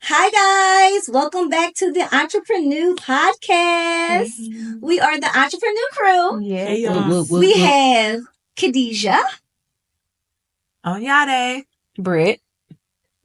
Hi, guys. Welcome back to the Entrepreneur podcast. We are the Entrepreneur crew. Yeah. Hey, y'all. We have Khadija. Oyinade. Britt.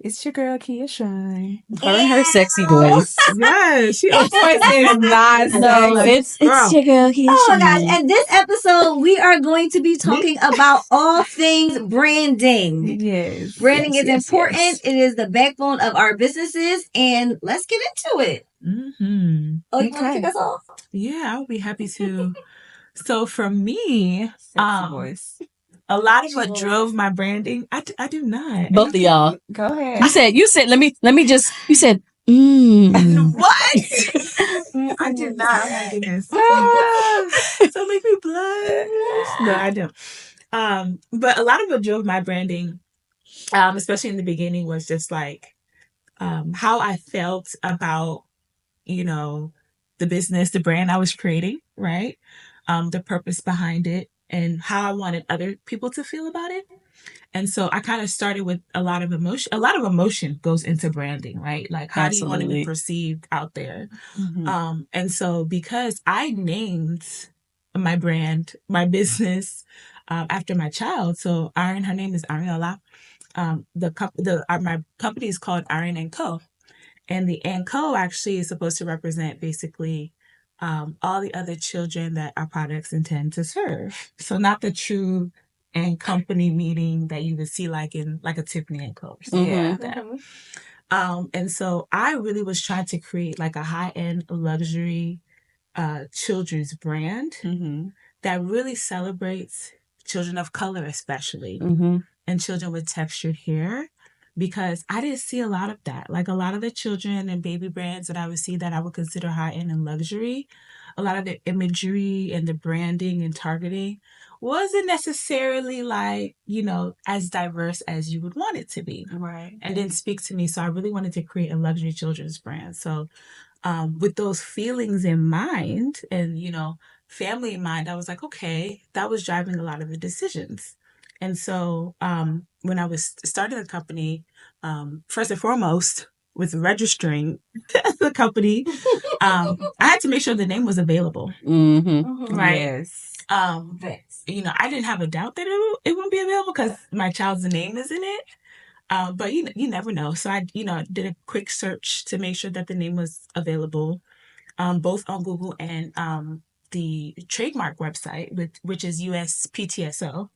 It's your girl Kia-Shun. Her and her sexy voice. Yes, she Voice is not No, it's your girl Kia-Shun. Oh my gosh. And this episode, we are going to be talking about all things branding. Yes. Branding is yes, important. yes. It is the backbone of our businesses. And let's get into it. Mm-hmm. Oh, you want to kick us off? Yeah, I'll be happy to. So for me, Sexy voice. a lot of what drove my branding, I do not. Both of y'all. Go ahead. You said, let me just, you said, What? I did not. Oh my goodness. So make me blush. No, I don't. But a lot of what drove my branding, especially in the beginning, was just like how I felt about, the business, the brand I was creating, right? The purpose behind it and how I wanted other people to feel about it. And so I kind of started with a lot of emotion. A lot of emotion goes into branding, right? Like how do you want to be perceived out there? Mm-hmm. And so because I named my brand, my business, after my child. So Aarin, her name is Aarin. My company is called Aarin Co. And the and Co actually is supposed to represent basically all the other children that our products intend to serve. So not the true and company meeting that you would see like in like a Tiffany and Co. Or something like that. And so I really was trying to create like a high-end luxury children's brand that really celebrates children of color especially and children with textured hair. Because I didn't see a lot of that. Like a lot of the children and baby brands that I would see that I would consider high-end and luxury, a lot of the imagery and the branding and targeting wasn't necessarily like, as diverse as you would want it to be. Right. And didn't speak to me. So I really wanted to create a luxury children's brand. So with those feelings in mind and, family in mind, I was like, okay, that was driving a lot of the decisions. And so when I was starting the company, first and foremost, with registering the company, I had to make sure the name was available. Right. Yes. I didn't have a doubt that it won't be available because my child's name is in it. But you never know. So I, did a quick search to make sure that the name was available, both on Google and the trademark website, which is USPTSO.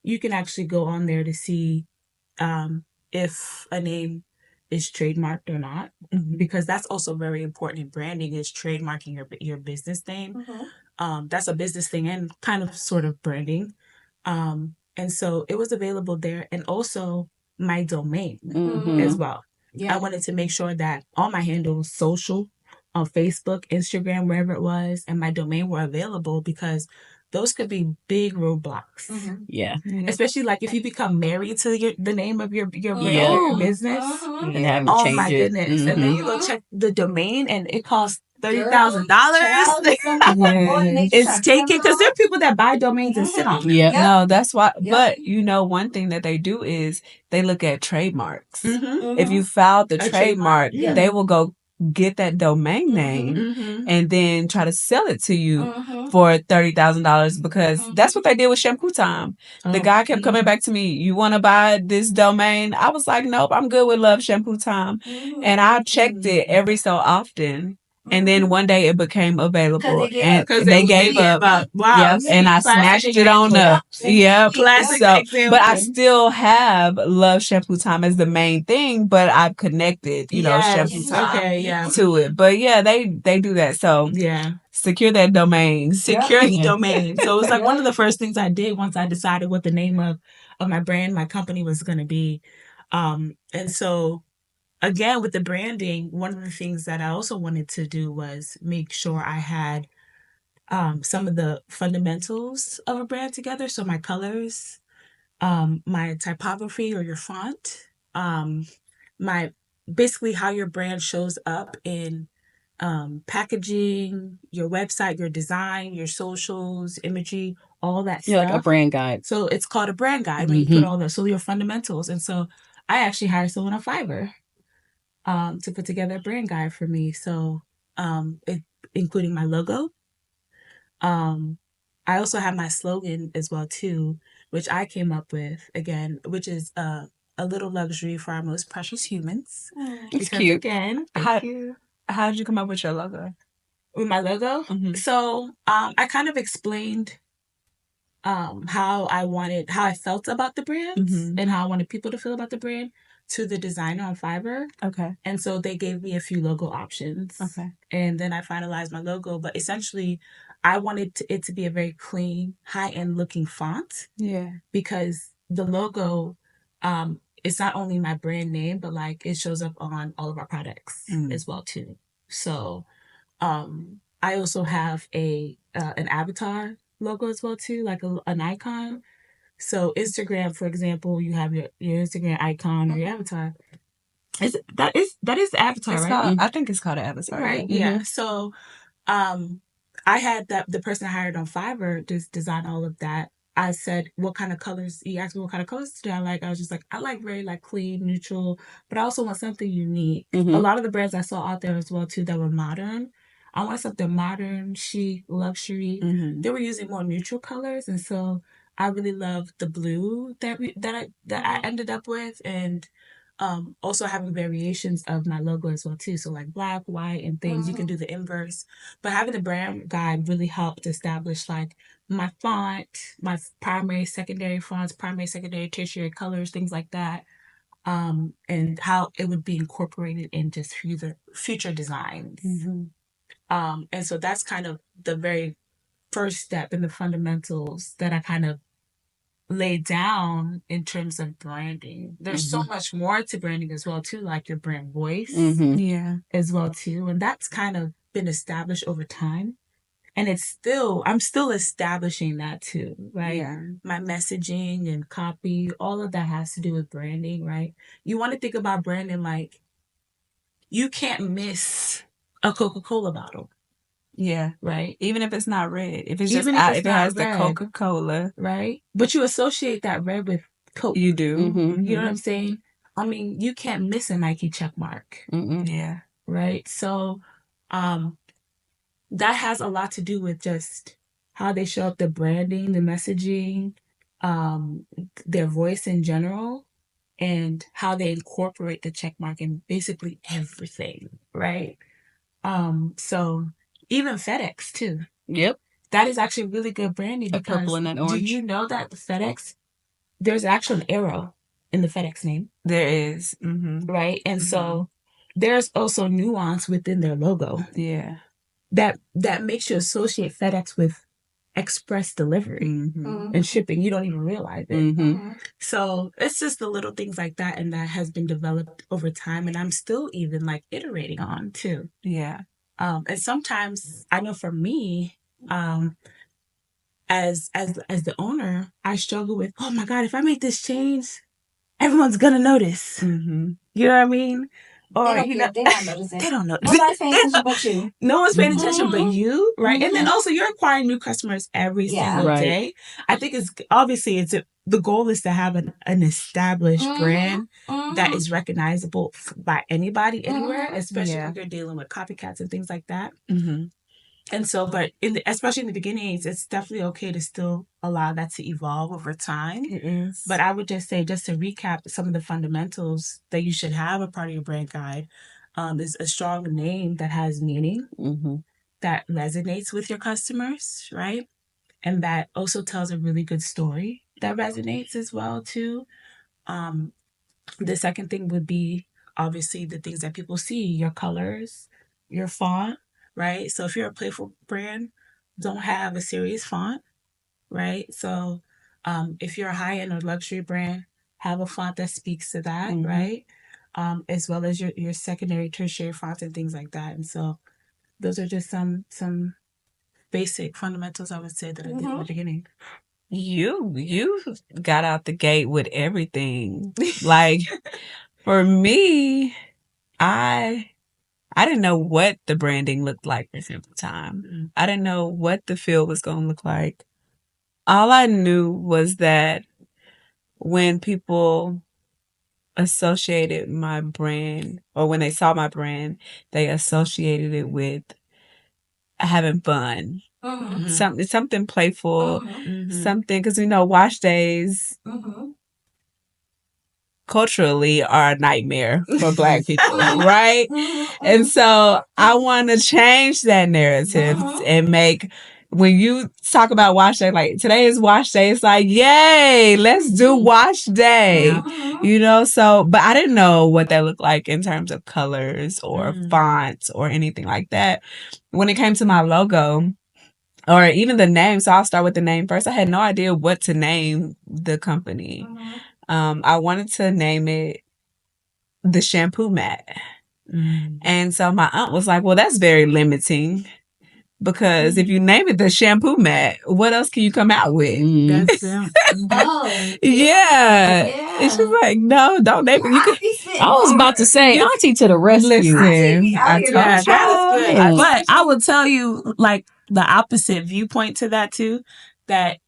You can actually go on there to see if a name is trademarked or not, because that's also very important in branding is trademarking your business name. That's a business thing and kind of sort of branding. And so it was available there, and also my domain as well. Yeah. I wanted to make sure that all my handles, social, on Facebook, Instagram, wherever it was, and my domain were available because those could be big roadblocks. Yeah. Especially like if you become married to the name of your brand or your business. And have to Oh change my it. goodness. And then you go check the domain and it costs $30,000. It's taken because there are people that buy domains and sit on them. Yeah. No, that's why. But one thing that they do is they look at trademarks. If you filed the trademark, they will go get that domain name and then try to sell it to you for $30,000 because that's what they did with ShampooTime. The guy kept coming back to me, you want to buy this domain? I was like, nope, I'm good with Love ShampooTime. And I checked it every so often. And then one day it became available. And they gave up. Wow. Yep. And I snatched it on up. Yep. Classic example. But I still have Love ShampooTime as the main thing, but I've connected, ShampooTime to it. But yeah, they do that. So yeah. Secure that domain. Secure the domain. So it was like one of the first things I did once I decided what the name of my brand, my company was going to be. And so again, with the branding, one of the things that I also wanted to do was make sure I had some of the fundamentals of a brand together. So my colors, my typography or your font, basically how your brand shows up in packaging, your website, your design, your socials, imagery, all that stuff. Like a brand guide. So it's called a brand guide when you put all that. So your fundamentals. And so I actually hired someone on Fiverr to put together a brand guide for me. So including my logo. I also have my slogan as well too, which I came up with again, which is a little luxury for our most precious humans. It's cute. Again, thank you. How did you come up with your logo? With my logo? Mm-hmm. So I kind of explained how I felt about the brand and how I wanted people to feel about the brand to the designer on Fiverr. Okay. And so they gave me a few logo options. Okay. And then I finalized my logo. But essentially, I wanted it to be a very clean, high-end looking font. Yeah. Because the logo, it's not only my brand name, but like it shows up on all of our products as well too. So I also have an avatar logo as well too, like an icon. So Instagram, for example, you have your Instagram icon or your avatar. That is the avatar, it's right? Called, I think it's called an avatar. Right. Yeah. So I had the person I hired on Fiverr just design all of that. I said, what kind of colors? He asked me what kind of colors do I like. I was just like, I like very like clean, neutral, but I also want something unique. A lot of the brands I saw out there as well too that were modern. I want something modern, chic, luxury. They were using more neutral colors, and so I really loved the blue that I ended up with, and also having variations of my logo as well too. So like black, white, and things. You can do the inverse. But having the brand guide really helped establish like my font, my primary, secondary fonts, primary, secondary, tertiary colors, things like that. And how it would be incorporated in just future designs. And so that's kind of the very first step in the fundamentals that I kind of laid down in terms of branding. There's so much more to branding as well too, like your brand voice as well too. And that's kind of been established over time. And I'm still establishing that too, right? Yeah. My messaging and copy, all of that has to do with branding, right? You want to think about branding like you can't miss a Coca-Cola bottle. Yeah. Right. Even if it's not red. If it's just out, if it has red, the Coca-Cola. Right. But you associate that red with Coke. You do. You know what I'm saying? I mean, you can't miss a Nike check mark. Yeah. Right. So that has a lot to do with just how they show up, the branding, the messaging, their voice in general, and how they incorporate the check mark in basically everything. Right. So even FedEx too. Yep. That is actually really good branding. A purple and an orange. Do you know that the FedEx, there's actually an arrow in the FedEx name? There is. Right? And so there's also nuance within their logo. Yeah. That makes you associate FedEx with express delivery and shipping. You don't even realize it. So it's just the little things like that. And that has been developed over time. And I'm still even like iterating on too. Yeah. And sometimes I know for me, as the owner, I struggle with, oh my God, if I make this change, everyone's gonna notice. You know what I mean? Or they're not noticing. They don't know. Nobody's paying attention but you. No one's paying attention but you, right? And then also you're acquiring new customers every single day. I think the goal is to have an established brand that is recognizable by anybody, anywhere, especially when you're dealing with copycats and things like that. And so, but especially in the beginnings, it's definitely okay to still allow that to evolve over time. It is. But I would just say, just to recap some of the fundamentals that you should have a part of your brand guide, is a strong name that has meaning, that resonates with your customers, right? And that also tells a really good story that resonates as well, too. The second thing would be, obviously, the things that people see, your colors, your font, right? So if you're a playful brand, don't have a serious font, right? So if you're a high-end or luxury brand, have a font that speaks to that, right? As well as your secondary, tertiary fonts and things like that. And so those are just some basic fundamentals I would say that I did in the beginning. You got out the gate with everything. Like for me, I didn't know what the branding looked like for ShampooTime. I didn't know what the feel was going to look like. All I knew was that when people associated my brand, or when they saw my brand, they associated it with having fun. Something playful, something, because wash days culturally are a nightmare for Black people, right? And so I want to change that narrative and make, when you talk about wash day, like today is wash day, it's like, yay, let's do wash day, so, but I didn't know what that looked like in terms of colors or fonts or anything like that. When it came to my logo, or even the name, so I'll start with the name first. I had no idea what to name the company. I wanted to name it the Shampoo Mat. And so my aunt was like, well, that's very limiting, because if you name it the Shampoo Mat, what else can you come out with? That's yeah. And she's like, no, don't name it. I was about to say, Auntie to the rescue. Listen, I told that's good. Yeah. But I will tell you, like, the opposite viewpoint to that too, that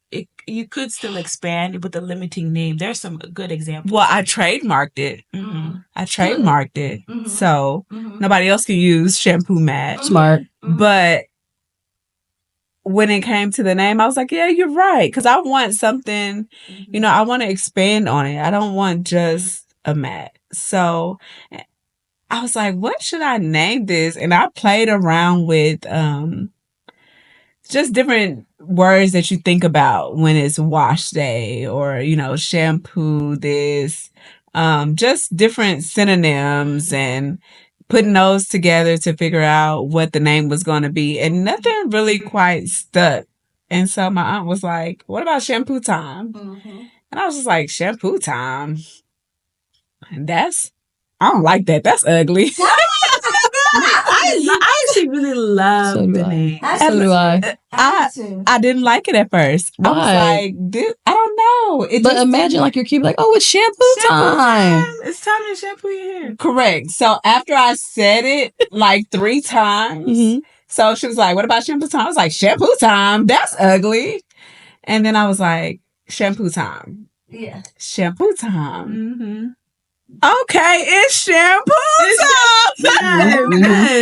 you could still expand with a limiting name. There's some good examples. Well, I trademarked it. I trademarked it. So nobody else can use Shampoo Mat. Smart. But when it came to the name, I was like, yeah, you're right. Because I want something, I want to expand on it. I don't want just a mat. So I was like, what should I name this? And I played around with just different words that you think about when it's wash day, or, shampoo this, just different synonyms, and putting those together to figure out what the name was going to be. And nothing really quite stuck. And so my aunt was like, what about ShampooTime? And I was just like, ShampooTime? And I don't like that. That's ugly. I actually really love the name. So do I. I didn't like it at first. Why? I was like, I don't know. But imagine like your kid like, oh, it's shampoo time. It's time to shampoo your hair. Correct. So after I said it like 3 times, so she was like, what about ShampooTime? I was like, ShampooTime? That's ugly. And then I was like, ShampooTime. Yeah. ShampooTime. Okay, it's shampoo time.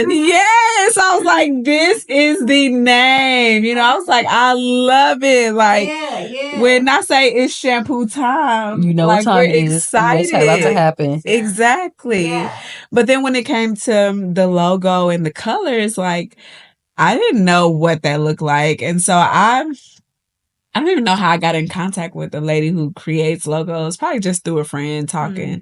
Yes, I was like, this is the name. I was like, I love it. Like, when I say it's shampoo time, what time it is. Excited. What's about to happen. Exactly. Yeah. But then when it came to the logo and the colors, like, I didn't know what that looked like. And so I don't even know how I got in contact with the lady who creates logos, probably just through a friend talking.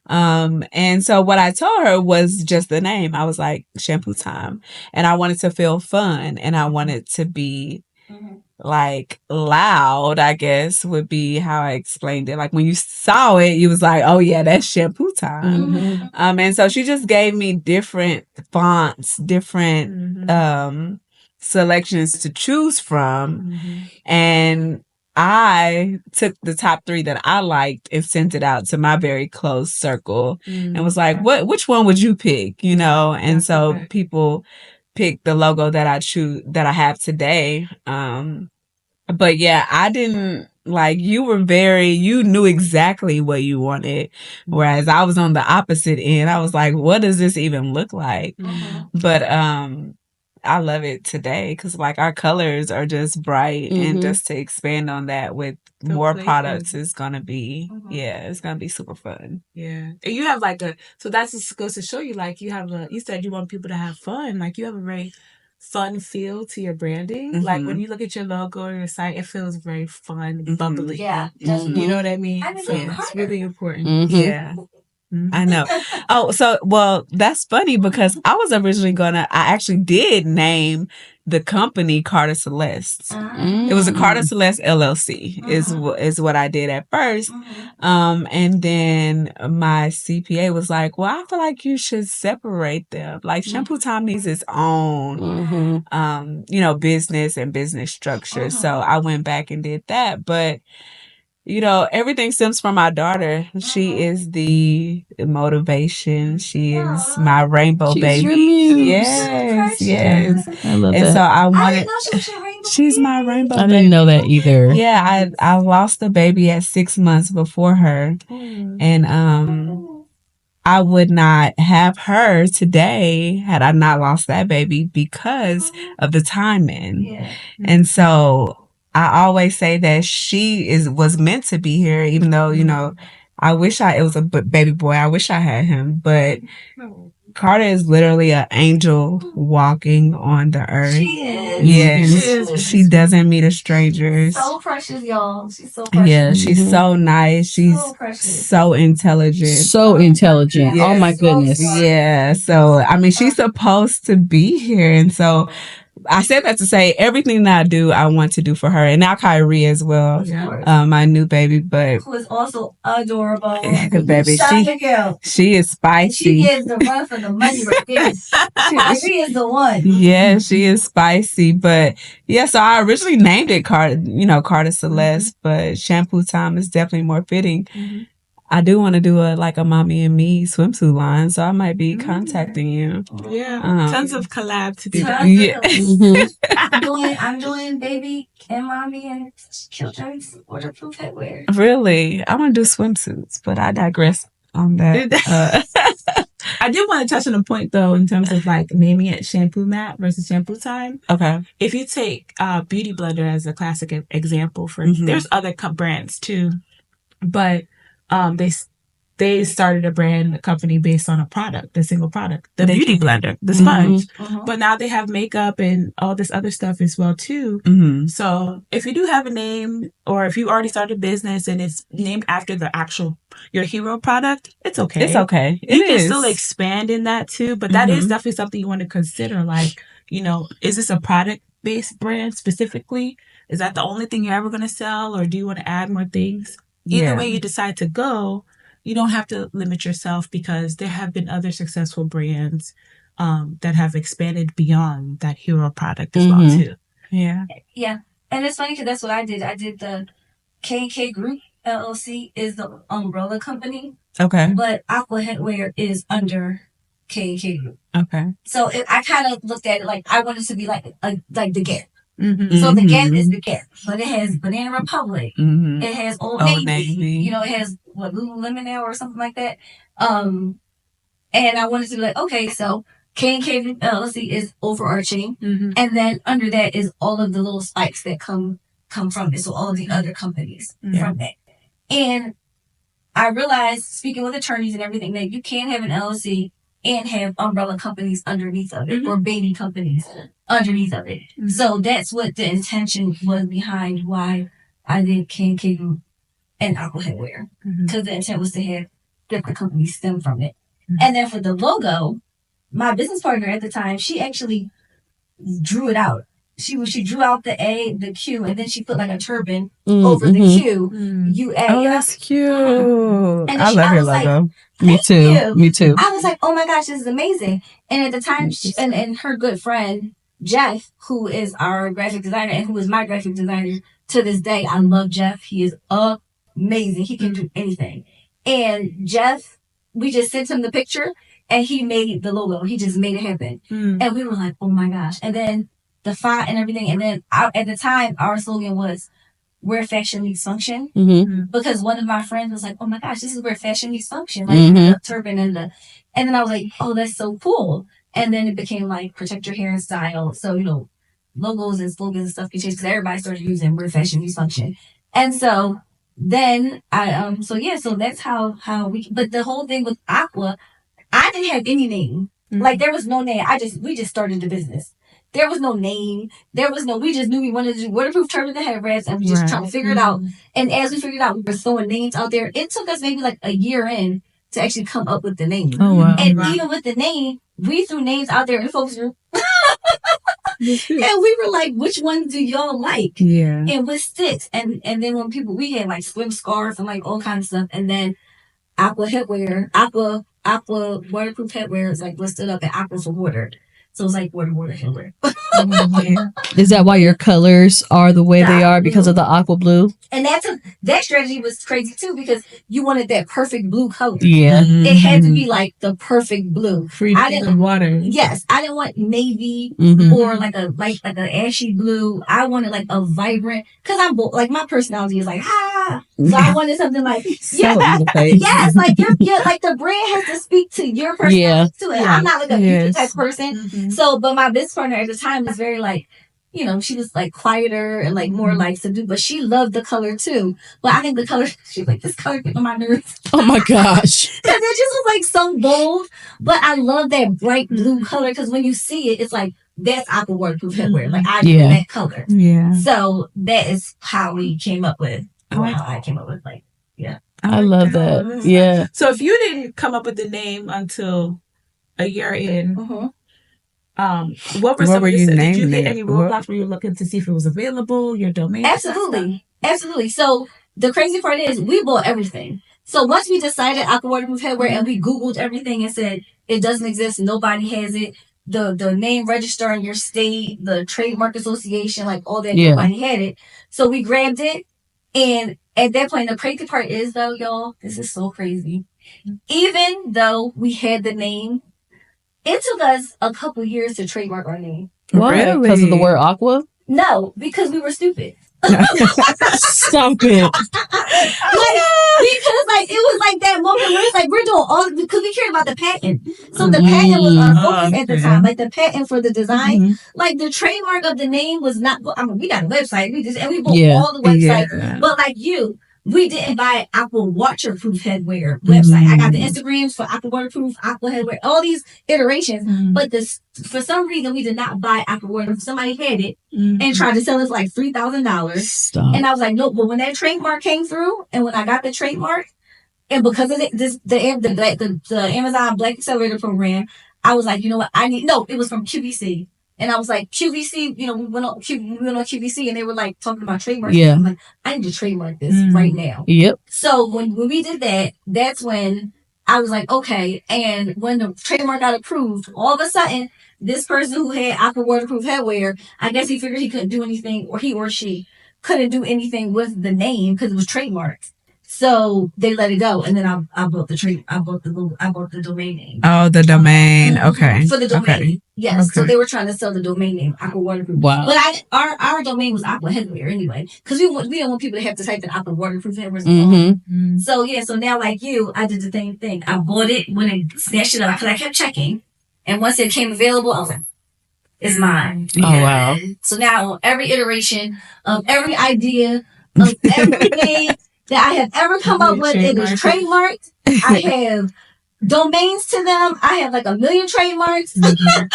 And so what I told her was just the name. I was like, ShampooTime. And I wanted to feel fun, and I wanted to be like loud, I guess, would be how I explained it. Like when you saw it, you was like, oh yeah, that's ShampooTime. And so she just gave me different fonts, different selections to choose from. And I took the top 3 that I liked and sent it out to my very close circle and was like, which one would you pick? And so people picked the logo that I have today. But yeah, I didn't, like, you knew exactly what you wanted. Whereas I was on the opposite end. I was like, what does this even look like? But, I love it today because, like, our colors are just bright, and just to expand on that with more products is going to be, it's going to be super fun. Yeah. And you have so that just goes to show you, like, you said you want people to have fun. Like, you have a very fun feel to your branding. Like, when you look at your logo or your site, it feels very fun, bubbly. Yeah. You know what I mean? And it's really important. Yeah. I know. Oh, so, well, that's funny because I was originally I actually did name the company Carter Celeste. It was a Carter Celeste LLC is what I did at first. And then my CPA was like, well, I feel like you should separate them. Like, ShampooTime needs its own, business and business structure. So I went back and did that. But everything stems from my daughter. She is the motivation. She is my rainbow baby. Your muse. Yes. I love and that. so I wanted. I didn't know she was your rainbow She's baby. my rainbow. I didn't know that either. Yeah, I lost a baby at 6 months before her, and I would not have her today had I not lost that baby because of the timing. Yeah. And so I always say that she was meant to be here, even though, you know, I wish it was a baby boy. I wish I had him, but Carter is literally an angel walking on the earth. She is. Yes. She doesn't meet a stranger. So precious, y'all. She's so precious. Yeah, she's so nice. She's so intelligent. So intelligent. Yes. Oh my goodness. Yeah. So, I mean, she's supposed to be here. And so I said that to say everything that I do, I want to do for her. And now Kyrie as well. My new baby, but who is also adorable. Baby, she is spicy. She gives the run for the money right there. She is the one. Yeah, she is spicy. But yeah, so I originally named it Carter Celeste, but ShampooTime is definitely more fitting. I do want to do a mommy and me swimsuit line, so I might be contacting you. Yeah, tons of collab to do. Yeah. I'm doing baby and mommy and children's waterproof headwear. Really? I want to do swimsuits, but I digress on that. I did want to touch on a point though, in terms of like naming it Shampoo Mat versus Shampoo-Time. Okay. If you take Beauty Blender as a classic example, there's other brands too, but they started a company based on a single product, the Beauty Blender, the sponge. But now they have makeup and all this other stuff as well too. So if you do have a name, or if you already started a business and it's named after your hero product, it's okay. It's okay. You can still expand in that too, but that is definitely something you want to consider. Like, is this a product-based brand specifically? Is that the only thing you're ever going to sell, or do you want to add more things? Either way you decide to go, you don't have to limit yourself, because there have been other successful brands that have expanded beyond that hero product as well too. Yeah. Yeah. And it's funny because that's what I did. I did the K&K Group LLC is the umbrella company. Okay. But Aqua Headwear is under K&K Group. Okay. So I kind of looked at it like I wanted to be like the Gap. So the Gap is the Gap, but it has Banana Republic. It has Old Navy. It has Lululemon now or something like that. And I wanted to be like, okay, so K&K LLC is overarching, and then under that is all of the little spikes that come from it. So all of the other companies from that. And I realized, speaking with attorneys and everything, that you can have an LLC and have umbrella companies underneath of it, or baby companies underneath of it. So that's what the intention was behind why I did K&K Group and Aqua Headwear, because the intent was to have different companies stem from it. And then for the logo, my business partner at the time, she actually drew it out. She drew out the A, the Q, and then she put like a turban over the Q. U-A. Oh, that's cute. And I love your logo. Me too. Me too. I was like, oh my gosh, this is amazing. And at the time, and her good friend, Jeff, who is our graphic designer and who is my graphic designer to this day, I love Jeff. He is amazing. He can do anything. And Jeff, we just sent him the picture and he made the logo. He just made it happen. And we were like, oh my gosh. And then the font and everything. And then at the time, our slogan was, where fashion meets function. Because one of my friends was like, oh my gosh, this is where fashion meets function. Like the turban and then I was like, oh, that's so cool. And then it became like protect your hair and style. So, logos and slogans and stuff can change because everybody started using where fashion meets function. And so then so that's how but the whole thing with Aqua, I didn't have any name. Like there was no name. We just started the business. There was no name. We just knew we wanted to do waterproof turbans and headwears, and we just trying to figure it out. And as we figured out, we were throwing names out there. It took us maybe like a year in to actually come up with the name. Oh, wow. And even with the name, we threw names out there and folks were, and we were like, which one do y'all like? Yeah. And what sticks? And then when we had like swim scarves and like all kinds of stuff. And then Aqua Headwear, Aqua Waterproof Headwear is like listed up at Aqua for water. So it's like water headwear. Is that why your colors are the way they are because of the aqua blue? And that strategy was crazy too because you wanted that perfect blue color. Yeah. It had to be like the perfect blue. Free from water. Yes. I didn't want navy or like a ashy blue. I wanted like a vibrant, cause I'm like my personality is like, so I wanted something like, yes, like you're like the brand has to speak to your personality too. And I'm not like a people type person. So, but my business partner at the time was very like, she was like quieter and like more like subdued, but she loved the color too. But I think the color, she's like, this color gets on my nerves. Oh my gosh. Because it just was like so bold. But I love that bright blue color because when you see it, it's like, that's Aqua Waterproof Headwear. Like I do that color. Yeah. So that is how we came up with, I love that. Yeah. So if you didn't come up with the name until a year in, what were some of you did you hit any roadblocks where you were looking to see if it was available, your domain? Absolutely. So the crazy part is we bought everything. So once we decided Aqua Waterproof Headwear and we Googled everything and said it doesn't exist, nobody has it, the name register in your state, the trademark association, like all that, nobody had it. So we grabbed it, and at that point, the crazy part is though, y'all, this is so crazy. Even though we had the name, it took us a couple years to trademark our name. What? Really? Because of the word aqua? No, because we were stupid. Stop it. Because like it was like that moment where it's like we're doing all because we cared about the patent. So the patent was our focus at the time. Like the patent for the design, like the trademark of the name was not. I mean, we got a website. We bought all the websites, but like we didn't buy Aqua Waterproof Headwear website. I got the Instagrams for Aqua Waterproof, Aqua Headwear, all these iterations. But for some reason, we did not buy Aqua Waterproof. Somebody had it and tried to sell it for like $3,000. And I was like, no. But when that trademark came through, and when I got the trademark, and because of the Amazon Black Accelerator program, I was like, you know what? It was from QVC. And I was like, QVC, we went on QVC and they were like talking about trademarks. Yeah. I'm like, I need to trademark this right now. Yep. So when we did that, that's when I was like, okay. And when the trademark got approved, all of a sudden, this person who had Aqua Waterproof Headwear, I guess he figured he couldn't do anything, or he or she couldn't do anything with the name because it was trademarked. So they let it go, and then I bought the domain name. Oh, the domain. Okay. For the domain. Okay. Yes. Okay. So they were trying to sell the domain name Aqua Waterproof. Wow. But our domain was Aqua Headwear anyway, because we didn't want people to have to type in Aqua Waterproof Headwear. So now like you, I did the same thing. I bought it when I snatched it up because I kept checking, and once it came available, I was like, it's mine. Oh wow. So now on every iteration of every idea of everything that I have ever come up with, it is trademarked. I have domains to them. I have like 1 million trademarks. I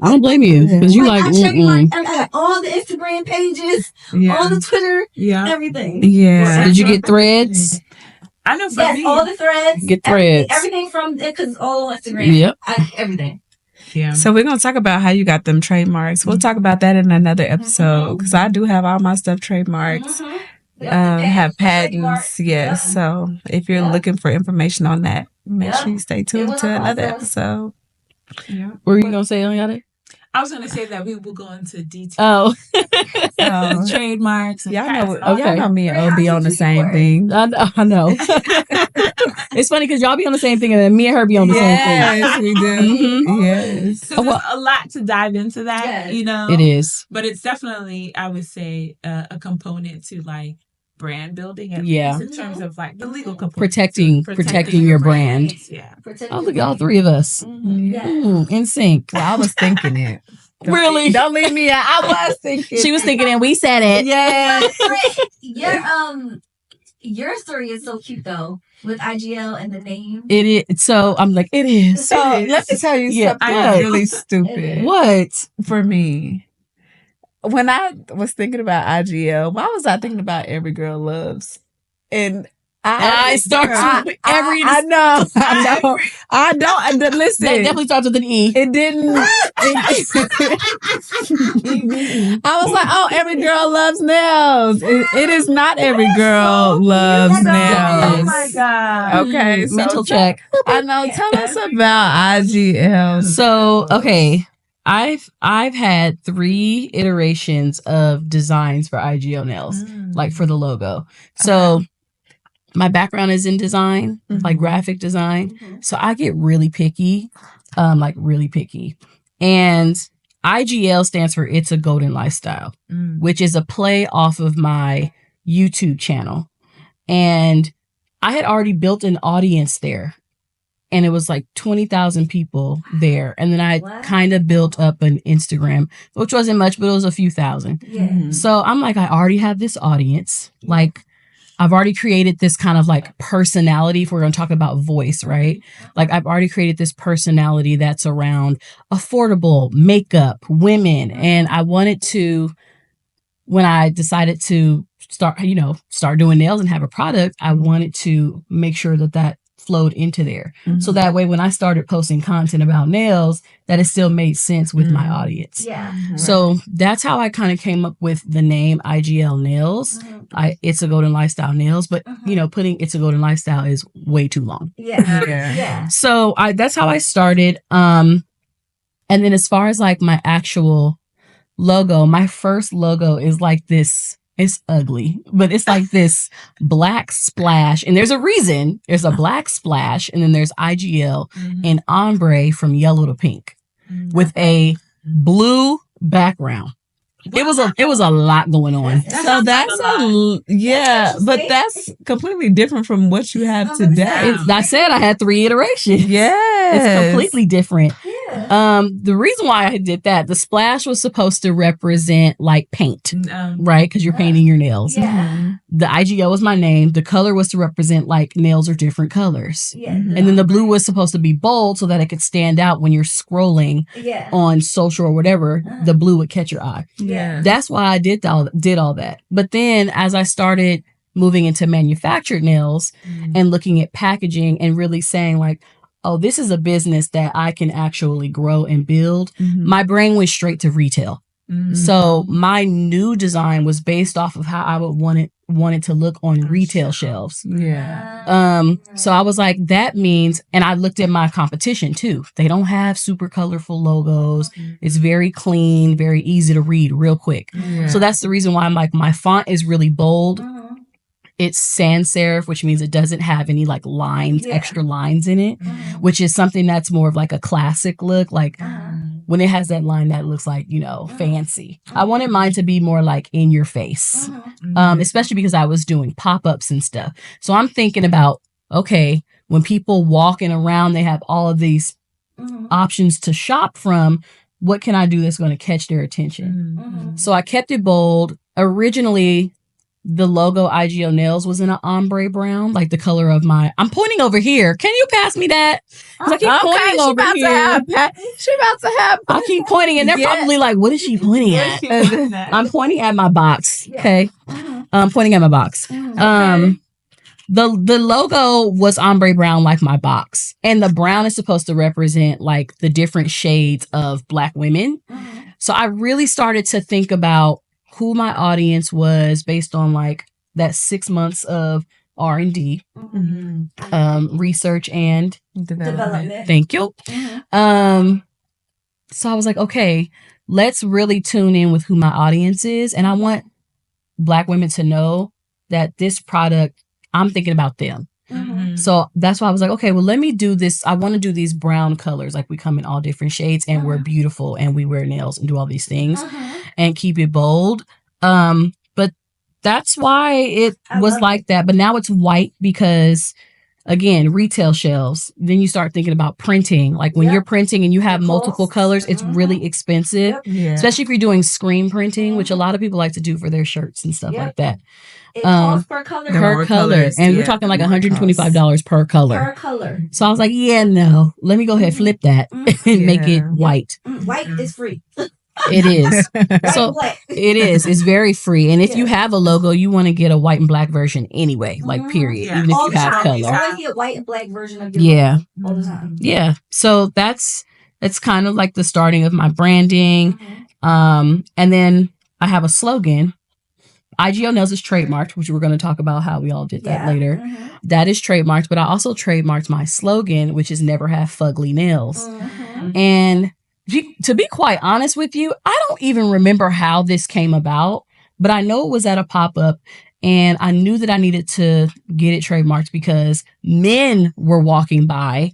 don't blame you because you like. I got all the Instagram pages, all the Twitter, everything. Yeah. Did you get threads? I know. Yes, all the threads. Get threads. Everything from it because it's all on Instagram. Yep. Everything. Yeah. So we're gonna talk about how you got them trademarks. We'll talk about that in another episode because I do have all my stuff trademarked. Have patents, yes. So if you're looking for information on that, make sure you stay tuned to another episode. Yeah. What were you gonna say, Oyinade? I was gonna say that we will go into detail. Trademarks. Y'all know me and O be on the same thing. I know. It's funny because y'all be on the same thing, and then me and her be on the same thing. Yes, we do. Yes. So there's a lot to dive into that, It is. But it's definitely, I would say, a component to like brand building, at least in terms of like the legal component. Protecting your brand. Yeah. Oh, look at all three of us. In sync. I was thinking it. Really? Don't leave me out. I was thinking. She was thinking and we said it. Yeah. Your story is so cute though, with IGL and the name. It is. So I'm like, it is. So let me tell you something really stupid. What? For me. When I was thinking about IGL, why was I thinking about Every Girl Loves? And I starts with every. I know. I don't. Listen. That definitely starts with an E. It didn't. I was like, oh, Every Girl Loves Nails. It is not Every Girl Loves Nails. Oh my God. Okay. Mental check. I know. Tell us about IGL. So, okay. I've had 3 iterations of designs for IGL Nails, like for the logo. So my background is in design, like graphic design. So I get really picky, like really picky. And IGL stands for It's a Golden Lifestyle, which is a play off of my YouTube channel. And I had already built an audience there. And it was like 20,000 people there. And then I kind of built up an Instagram, which wasn't much, but it was a few thousand. Yeah. So I'm like, I already have this audience. Like, I've already created this kind of like personality, if we're going to talk about voice, right? Like, I've already created this personality that's around affordable makeup, women. And I wanted to, when I decided to start doing nails and have a product, I wanted to make sure that flowed into there. So that way, when I started posting content about nails, that it still made sense with my audience. Yeah. So that's how I kind of came up with the name IGL Nails. It's a Golden Lifestyle Nails, but putting It's a Golden Lifestyle is way too long. Yeah. So that's how I started. And then as far as like my actual logo, my first logo is like this. It's ugly, but it's like this black splash. And there's a reason. There's a black splash. And then there's IGL and ombre from yellow to pink with a blue background. It was a lot going on. So that's but that's completely different from what you have today. I said I had 3 iterations. Yes. It's completely different. Yeah. The reason why I did that, the splash was supposed to represent like paint, right? Because you're painting your nails. Yeah. The IGL was my name. The color was to represent like nails are different colors. Yeah. And then the blue was supposed to be bold so that it could stand out when you're scrolling on social or whatever. The blue would catch your eye. Yeah. That's why I did all that. But then as I started moving into manufactured nails and looking at packaging and really saying like, oh, this is a business that I can actually grow and build, my brain went straight to retail. So my new design was based off of how I would want it to look on retail shelves. So I was like, that means, and I looked at my competition too. They don't have super colorful logos. It's very clean, very easy to read real quick. So that's the reason why I'm like, my font is really bold. It's sans serif, which means it doesn't have any like lines, extra lines in it, which is something that's more of like a classic look. Like when it has that line that looks like, fancy. I wanted mine to be more like in your face, especially because I was doing pop-ups and stuff. So I'm thinking about, okay, when people walking around, they have all of these options to shop from. What can I do that's going to catch their attention? So I kept it bold. Originally, the logo IGL Nails was in an ombre brown, like the color of my. I'm pointing over here. Can you pass me that? I keep pointing over here. She about to have. I keep pointing, and they're probably like, "What is she pointing at?" I'm pointing at my box. Okay, I'm pointing at my box. The logo was ombre brown, like my box, and the brown is supposed to represent like the different shades of Black women. So I really started to think about who my audience was based on like that 6 months of R&D, research and Development. Thank you. So I was like, okay, let's really tune in with who my audience is. And I want Black women to know that this product, I'm thinking about them. So that's why I was like, okay, well, let me do this. I want to do these brown colors. Like we come in all different shades and we're beautiful and we wear nails and do all these things and keep it bold. But that's why it was like that. But now it's white because, again, retail shelves. Then you start thinking about printing. Like when you're printing and you have multiple colors, it's really expensive, especially if you're doing screen printing, which a lot of people like to do for their shirts and stuff like that. It costs per color. Per color. And we're talking like $125 per color. Per color. So I was like, no, let me go ahead, flip that and make it white. White is free. It is. So it is. It's very free. And if you have a logo, you want to get a white and black version anyway, like period. Even if you have color. You always get white and black version of your logo all the time. Yeah. So that's kind of like the starting of my branding. And then I have a slogan. IGL Nails is trademarked, which we're going to talk about how we all did that later. That is trademarked, but I also trademarked my slogan, which is never have fugly nails. And to be quite honest with you, I don't even remember how this came about, but I know it was at a pop-up and I knew that I needed to get it trademarked because men were walking by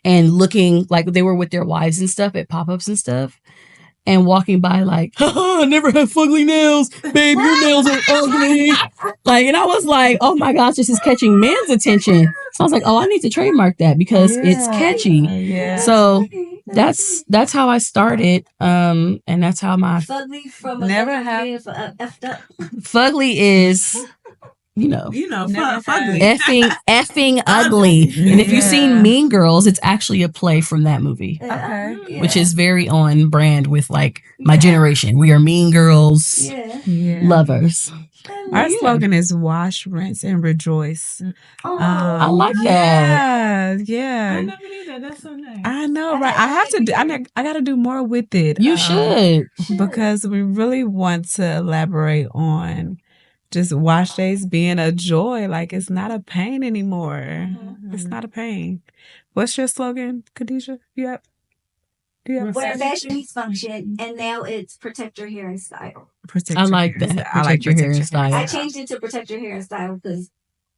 and looking like they were with their wives and stuff at pop-ups and stuff. And walking by like, I never had fugly nails. Babe, your nails are ugly. Like, and I was like, oh my gosh, this is catching men's attention. So I was like, oh, I need to trademark that because it's catchy. Yeah. So that's how I started. And that's how my Fugly from never have effed up. Fugly is, fugly. effing ugly. And if you've seen Mean Girls, it's actually a play from that movie. Okay. Which is very on brand with like my generation. We are Mean Girls lovers. Our slogan is wash, rinse, and rejoice. I like that. Yeah. I never knew that. That's so nice. I know, right? I have to do, I got to do more with it. You should. Because we really want to elaborate on just wash days being a joy. Like, it's not a pain anymore. Mm-hmm. It's not a pain. What's your slogan, Khadija? Do you have where fashion meets function, and now it's protect your hair and style. I like that. Protect your hair and style. I changed it to protect your hair and style because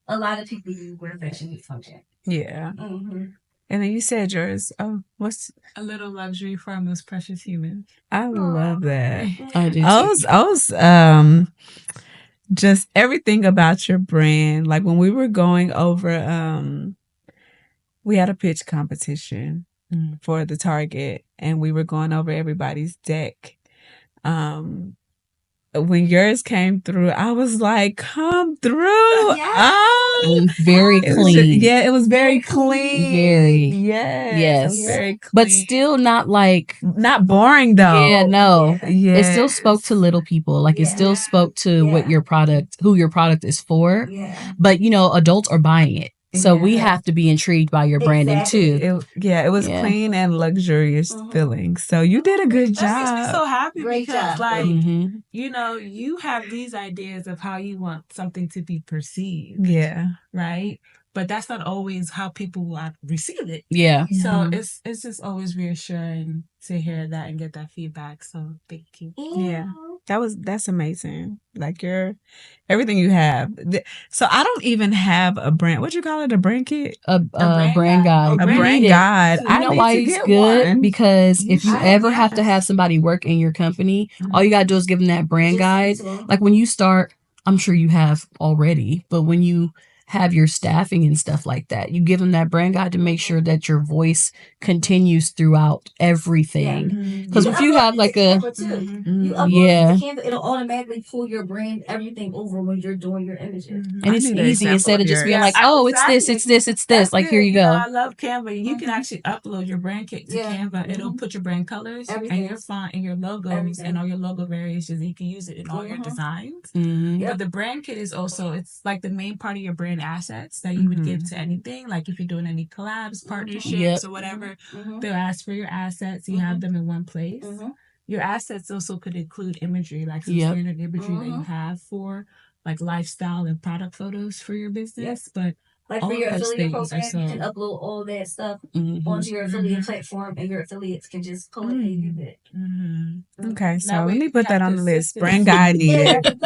a lot of people use where fashion meets function. Yeah. Mm-hmm. And then you said yours. Oh, what's a little luxury for our most precious humans? I love that. I do. I was just everything about your brand. Like when we were going over, we had a pitch competition for the Target, and we were going over everybody's deck. When yours came through, I was like, "Come through!" And very clean. It was very clean. Very. Yes. Very clean. But still not boring though. Yeah, no. Yeah. It still spoke to little people. Like it still spoke to who your product is for. Yeah. But adults are buying it. So we have to be intrigued by your branding too. It was clean and luxurious feeling. So you did a good job. That makes me so happy because job. You have these ideas of how you want something to be perceived. Yeah. Right? But that's not always how people will receive it. Yeah. So it's just always reassuring to hear that and get that feedback. So thank you. Yeah. That's amazing. Like everything you have. So I don't even have a brand. What'd you call it? A brand kit? A brand guide. A brand guide. You know why it's good? One. Because if you ever have to have somebody work in your company, all you gotta do is give them that brand guide. Like when you start, I'm sure you have already, but when you have your staffing and stuff like that, you give them that brand guide to make sure that your voice continues throughout everything. Because if you have like you upload the Canva, it'll automatically pull your brand everything over when you're doing your images. And it's easy instead of just being like, oh, it's this. That's like, good. here you go. I love Canva. You can actually upload your brand kit to Canva. It'll put your brand colors and your font and your logos and all your logo variations. You can use it in all your designs. But the brand kit is also, it's like the main part of your brand assets that you would give to anything. Like if you're doing any collabs, partnerships, or whatever, they'll ask for your assets. You have them in one place. Your assets also could include imagery, like some standard imagery that you have for like lifestyle and product photos for your business. But like for your affiliate program, you can upload all that stuff onto your affiliate platform, and your affiliates can just pull it and use it. Okay, so let me put that on the list. Brand guide needed.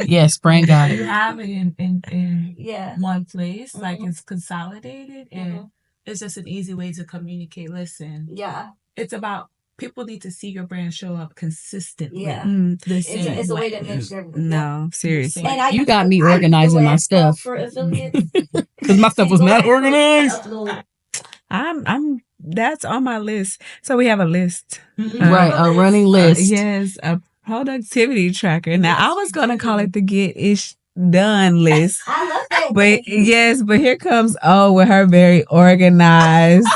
Yes, brand guide. You have it in one place, like it's consolidated, and it's just an easy way to communicate. Listen, it's about. People need to see your brand show up consistently. Yeah. It's a way that makes everything. No, seriously. And you got me organizing my stuff. For affiliates. Because my stuff was not organized. That's on my list. So we have a list. Right, a running list. Yes, a productivity tracker. Now, I was going to call it the Get Ish Done list. I love that. But here comes with her very organized.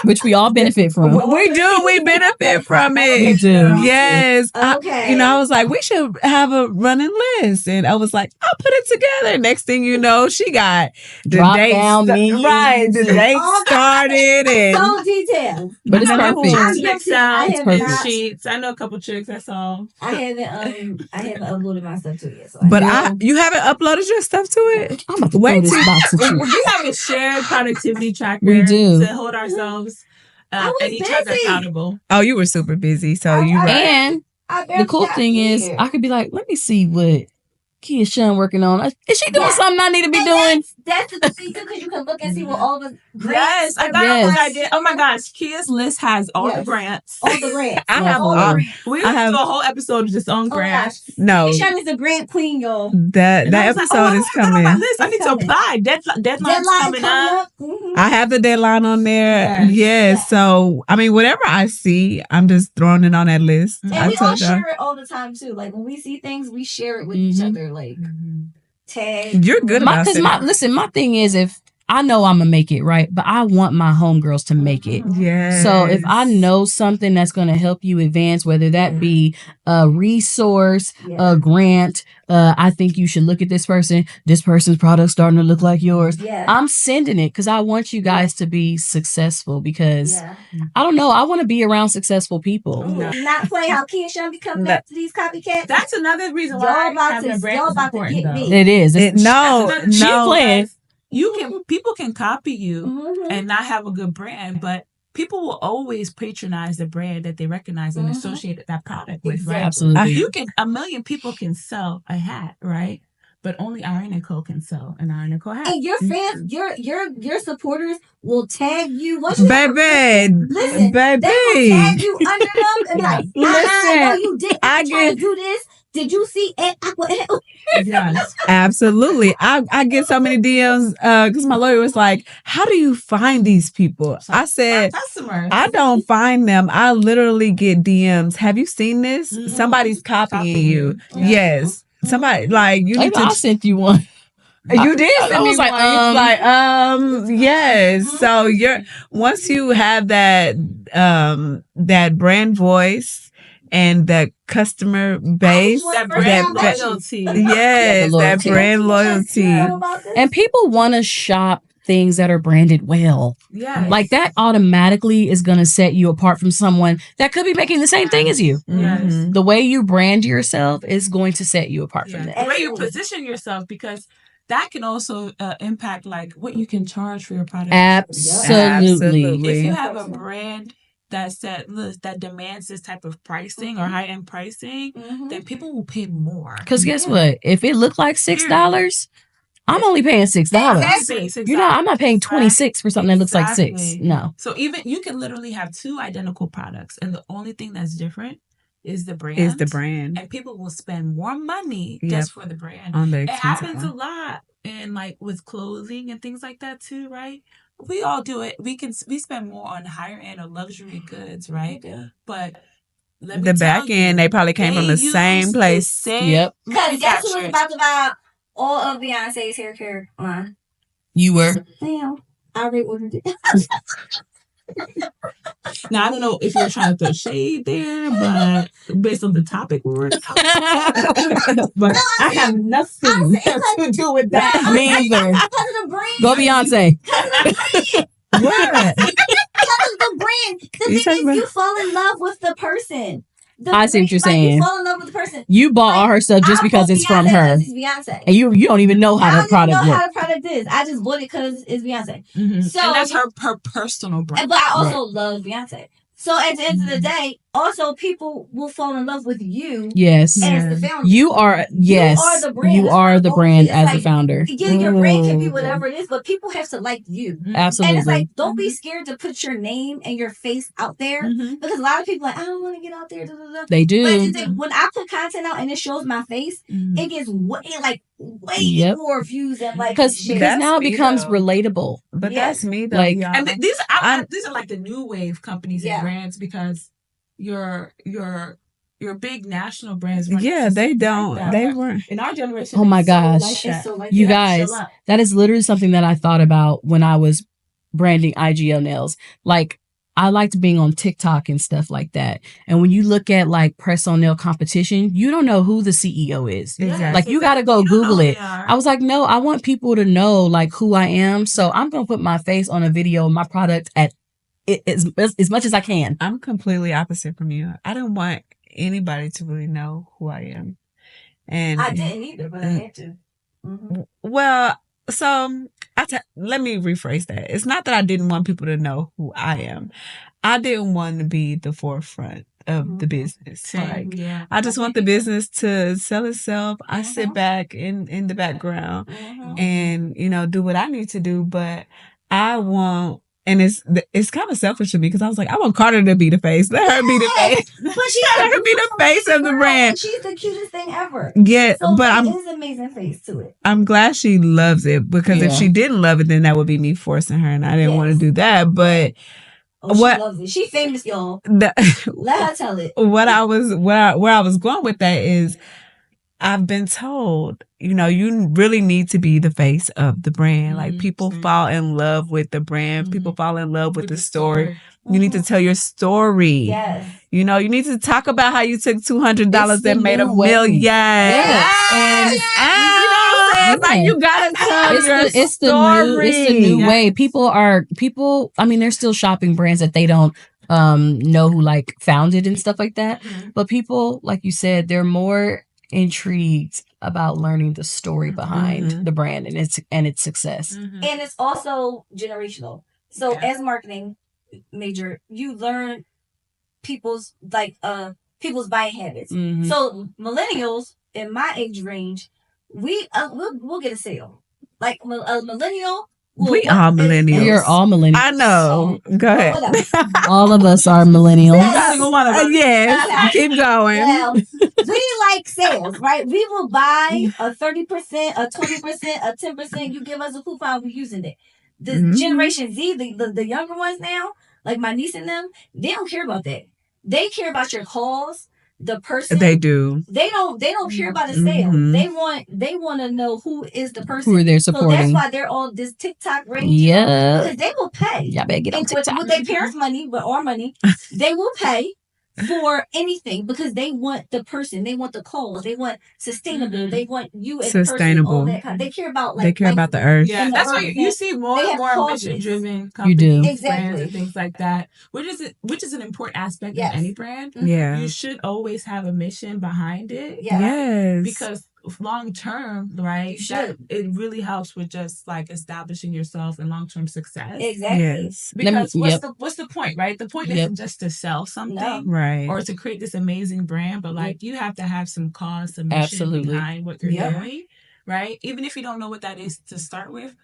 Which we all benefit from. We do. We benefit from it. We do. Yes. Okay. I was like, we should have a running list. And I was like, I'll put it together. Next thing you know, she got the date. Right. The date started. And so detailed. But it's perfect. I have sheets. I know a couple tricks. That's all. I haven't uploaded my stuff to it yet. So you haven't uploaded your stuff to it? I'm about to throw this box of We have a shared productivity tracker. We do. To hold ourselves and each other accountable. Oh, you were super busy, so you right. And the cool thing is, I could be like, let me see what Kia-Shun working on. Is she doing something I need to be doing? That's the thing too, because you can look and see what all the Yes, grants. I thought what I did. Oh my gosh, Kia's list has all the grants. All the grants. I have all the grants. We have do a whole episode just on grants. No, Kia-Shun is a grant queen, y'all. That episode is coming. My list. I need to apply. Deadline's coming up. Mm-hmm. I have the deadline on there. Yes. So I mean, whatever I see, I'm just throwing it on that list. And we all share it all the time too. Like when we see things, we share it with each other. Like tag. You're good about it. Listen, my thing is, if I know I'm gonna make it, right, but I want my homegirls to make it. Yeah. So if I know something that's gonna help you advance, whether that be a resource, a grant, I think you should look at this person. This person's product starting to look like yours. Yeah. I'm sending it because I want you guys to be successful. Because I don't know, I want to be around successful people. Not play how Kia-Shun be coming back to these copycats. That's another reason why having a brand is important. It is. No. Playing. People can copy you and not have a good brand, but people will always patronize the brand that they recognize and associate that product with, right? Absolutely. A million people can sell a hat, right? But only Aarin Co can sell an Aarin Co hat. And your fans, your supporters will tag you. Baby, listen, baby, they will tag you under them and be like, listen, no, you didn't. I get to do this. Did you see Aqua? Yes, absolutely. I get so many DMs because my lawyer was like, "How do you find these people?" I said, "I don't find them. I literally get DMs. Have you seen this? Somebody's copying you. Yeah. Yes, somebody like you. I sent you one. You did send me one. Yes. So once you have that brand voice and the customer base, that brand loyalty. Yes, that brand loyalty. And people want to shop things that are branded well. Yeah. Like that automatically is going to set you apart from someone that could be making the same thing as you. Yes. The way you brand yourself is going to set you apart from that. The way you position yourself, because that can also impact like what you can charge for your product. Absolutely. If you have a brand that demands this type of pricing or high-end pricing, then people will pay more. Because guess what? If it looked like $6, I'm only paying $6. Exactly. You know, I'm not paying $26 for something that looks like $6. No. So even you can literally have two identical products, and the only thing that's different is the brand. And people will spend more money just for the brand. It happens a lot, and like with clothing and things like that too, right? We all do it. We spend more on higher end or luxury goods, right? Yeah. But the back end, they probably came from the same place. Yep. Because guess who was about to buy all of Beyonce's hair care line? You were. Damn. I already ordered it. Now, I don't know if you're trying to throw shade there, but based on the topic we're talking about. But I have nothing to do with that. Me either. Because of the brand. Go Beyonce. What? Because of the brand. The thing is, you fall in love with the person. I see what you're saying. You fall in love with the person. You bought all her stuff just because it's from her. It's Beyonce. And you don't even know how the product I don't know how the product is. I just bought it because it's Beyonce. So, and that's her personal brand. But I also love Beyonce. So at the end of the day, also people will fall in love with you. Yes. As the founder. You are the brand. You are the brand as the founder. Your brand can be whatever it is, but people have to like you. Absolutely. And it's like, don't be scared to put your name and your face out there. Because a lot of people are like, I don't want to get out there. They do. But when I put content out and it shows my face, it gets way more views than like. Because now it becomes relatable. But that's me though. Like, and these are like the new wave companies and brands, because your big national brands. They don't. They weren't in our generation. Oh my gosh, you guys, that is literally something that I thought about when I was branding IGL Nails. Like, I liked being on TikTok and stuff like that. And when you look at like press on nail competition, you don't know who the CEO is. Exactly. Like, you got to go Google it. I was like, no, I want people to know like who I am. So I'm going to put my face on a video of my product at as much as I can. I'm completely opposite from you. I don't want anybody to really know who I am. And I didn't either, but I had to. Well, so I let me rephrase that. It's not that I didn't want people to know who I am. I didn't want to be the forefront of the business. Like, I just want the business to sell itself. I sit back in the background and, you know, do what I need to do. But I want, and it's kind of selfish to me because I was like, I want Carter to be the face. Let her be the face. But Let her be the face of the brand. She's the cutest thing ever. Yeah, so but it is an amazing face to it. I'm glad she loves it because if she didn't love it, then that would be me forcing her, and I didn't want to do that. But she loves it. She famous, y'all. Let her tell it. Where I was going with that is, I've been told, you know, you really need to be the face of the brand. Like, people fall in love with the brand. People fall in love with the story. You need to tell your story. Yes. You know, you need to talk about how you took $200 and made $1 million. Yes. And you know what I'm saying? Like, you gotta tell your story. It's the new way. People, I mean, they're still shopping brands that they don't know who like founded and stuff like that. But people, like you said, they're more intrigued about learning the story behind the brand and its success. And it's also generational. So as marketing major, you learn people's buying habits. So millennials in my age range, we'll get a sale. Like a millennial. We are millennials. We are all millennials. I know. Go ahead. All of us are millennials. Yes. Keep going. Well, we like sales, right? We will buy a 30%, a 20%, a 10%. You give us a coupon, we're using it. The Generation Z, the younger ones now, like my niece and them, they don't care about that. They care about your calls, the person. They do. They don't care about the sale. They want to know who is the person. Who they're supporting. So that's why they're on this TikTok range. Yeah. Because they will pay. Y'all better get on TikTok. With their parents' money, with our money, they will pay for anything because they want the person. They want the calls. They want sustainable. They want you as sustainable. A person. All that kind. They care about about the earth. Yeah, that's why you see more and more mission-driven companies, you do. Exactly. and things like that, which is an important aspect of any brand. Yeah, you should always have a mission behind it. Yeah. Yes, because long term, right? It really helps with just like establishing yourself in long term success. Exactly. Yes. Because what's the point, right? The point isn't just to sell something, right, or to create this amazing brand, but like you have to have some cause, some mission behind what you're doing, right? Even if you don't know what that is to start with,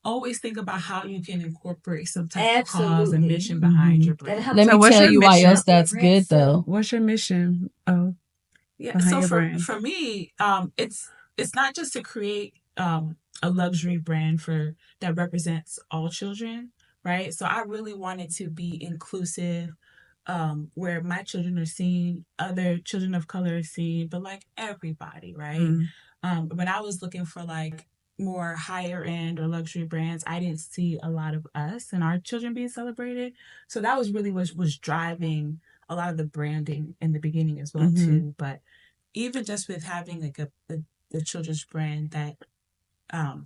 always think about how you can incorporate some type of cause and mission behind your brand. Let me tell you why else that's good though. What's your mission? Oh. Yeah, so for me, it's not just to create a luxury brand that represents all children, right? So I really wanted to be inclusive, where my children are seen, other children of color are seen, but like everybody, right? When I was looking for like more higher end or luxury brands, I didn't see a lot of us and our children being celebrated. So that was really what was driving a lot of the branding in the beginning as well too. But even just with having like a children's brand that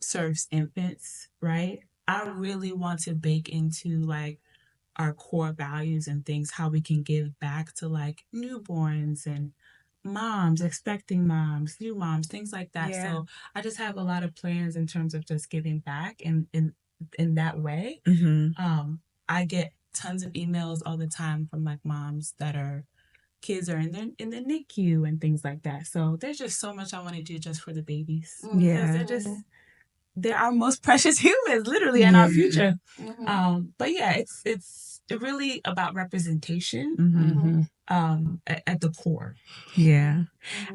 serves infants, right? I really want to bake into like our core values and things, how we can give back to like newborns and moms, expecting moms, new moms, things like that. Yeah. So I just have a lot of plans in terms of just giving back in that way. I get tons of emails all the time from like moms that are kids are in the NICU and things like that. So there's just so much I want to do just for the babies. Yeah, they're our most precious humans, literally, and our future. But yeah, it's really about representation at the core. Yeah,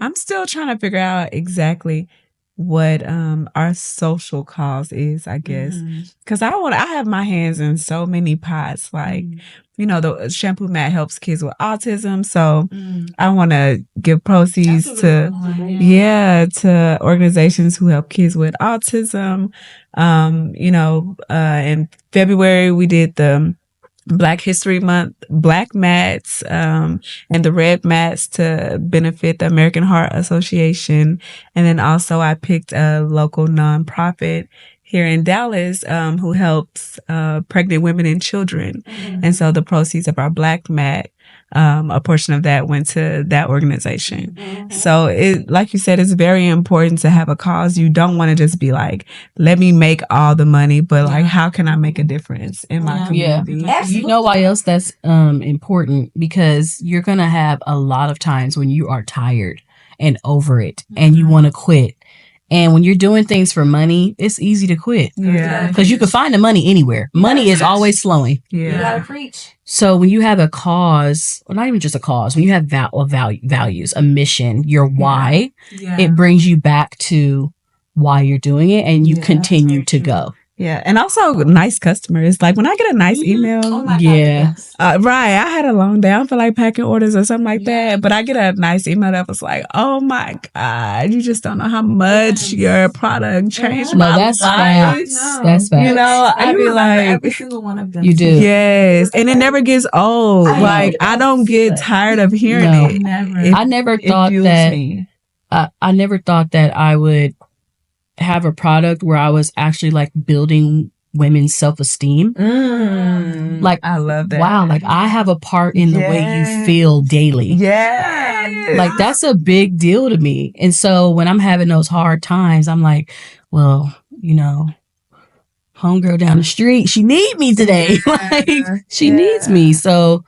I'm still trying to figure out exactly what our social cause is, I guess, because I have my hands in so many pots. Like, you know, the shampoo mat helps kids with autism, so I want to give proceeds to organizations who help kids with autism. You know, in February we did the Black History Month black mats and the red mats to benefit the American Heart Association. And then also I picked a local nonprofit here in Dallas who helps pregnant women and children. And so the proceeds of our black mat a portion of that went to that organization. Mm-hmm. So it, like you said, it's very important to have a cause. You don't want to just be like, let me make all the money, but like, how can I make a difference in my community? Absolutely. You know why else that's important? Because you're going to have a lot of times when you are tired and over it and you want to quit. And when you're doing things for money, it's easy to quit. Yeah. Because you can find the money anywhere. Money is always flowing. You Yeah. gotta preach. So when you have a cause, or not even just a cause, when you have values, a mission, your why, it brings you back to why you're doing it and you continue to go. Yeah, and also nice customers. Like when I get a nice email, Oh my God, yes. right. I had a long day. I don't feel like packing orders or something like that. But I get a nice email that was like, "Oh my God, you just don't know how much your product changed my that's life." facts. That's facts. You know, I'd be like, every single one of them. You do. yes, and it never gets old. Like I don't get tired of hearing No. it. Never. I never It thought fuels that. me. I never thought that I would have a product where I was actually like building women's self-esteem. Like, I love that. wow, like I have a part in the way you feel daily. Yeah, Like that's a big deal to me. And so when I'm having those hard times, I'm like, well, you know, homegirl down the street, she need me today. Like she needs me. So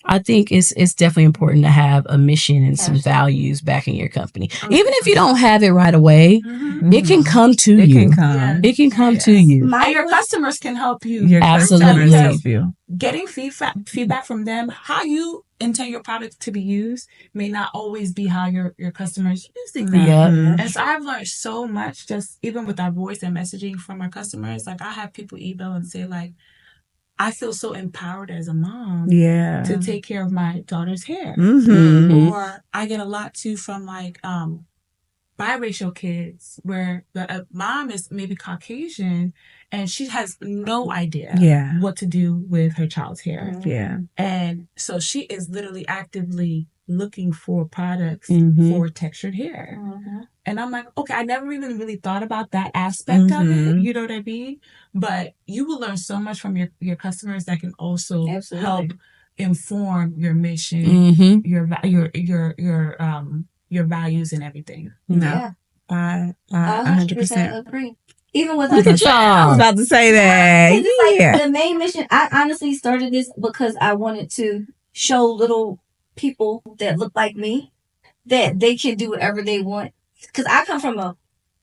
I think it's definitely important to have a mission and some values back in your company. Even if you don't have it right away, it can come to It you. can come. It can come to you. And your customers can help you. Your Absolutely. customers help you. Getting feedback from them, how you intend your product to be used may not always be how your customers using them. Yeah. And so I've learned so much just even with our voice and messaging from our customers. Like I have people email and say like, I feel so empowered as a mom to take care of my daughter's hair. Or I get a lot too from like biracial kids where the mom is maybe Caucasian and she has no idea what to do with her child's hair. Yeah. And so she is literally actively looking for products for textured hair. And I'm like, okay, I never even really thought about that aspect of it. You know what I mean? But you will learn so much from your customers that can also help inform your mission, your values and everything. No, I 100% agree. Even with Look at y'all. I was about to say that. Like the main mission, I honestly started this because I wanted to show little people that look like me that they can do whatever they want. Because I come from a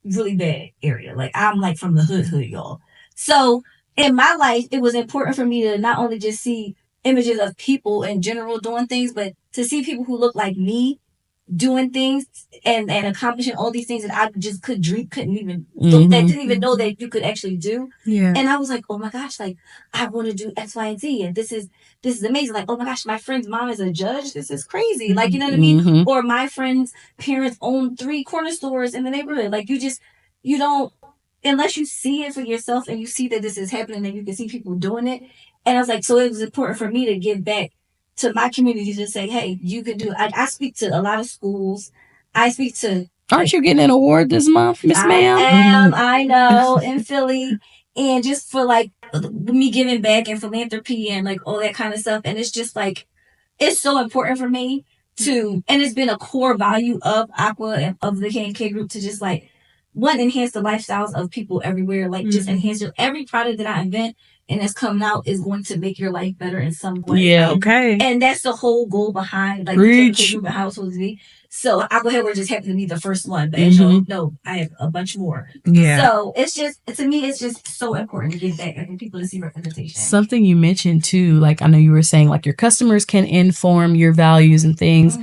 really bad area. Like I'm like from the hood, y'all. So in my life, it was important for me to not only just see images of people in general doing things, but to see people who look like me doing things and accomplishing all these things that I just couldn't even that didn't even know that you could actually do. Yeah. And I was like, oh my gosh, like I want to do X, Y, and Z, and this is amazing. Like, oh my gosh, my friend's mom is a judge. This is crazy. Like, you know what I mean? Or my friend's parents own 3 corner stores in the neighborhood. Like, you don't, unless you see it for yourself and you see that this is happening and you can see people doing it. And I was like, so it was important for me to give back to my community to say, hey, you can do it. I speak to a lot of schools. I speak to... Aren't you getting an award this month, Miss Ma'am? I know, in Philly. And just for like me giving back and philanthropy and like all that kind of stuff. And it's just like, it's so important for me to, and it's been a core value of Aqua and of the K&K group to just like, one, enhance the lifestyles of people everywhere. Like just enhance every product that I invent and that's coming out is going to make your life better in some way. Yeah, okay. And that's the whole goal behind like the K&K group and how it's supposed to be. So Aqua Headwear just happened to be the first one, but as you know, I have a bunch more. Yeah. So it's just, to me, it's just so important to give back and for people to see representation. Something you mentioned too, like I know you were saying like your customers can inform your values and things.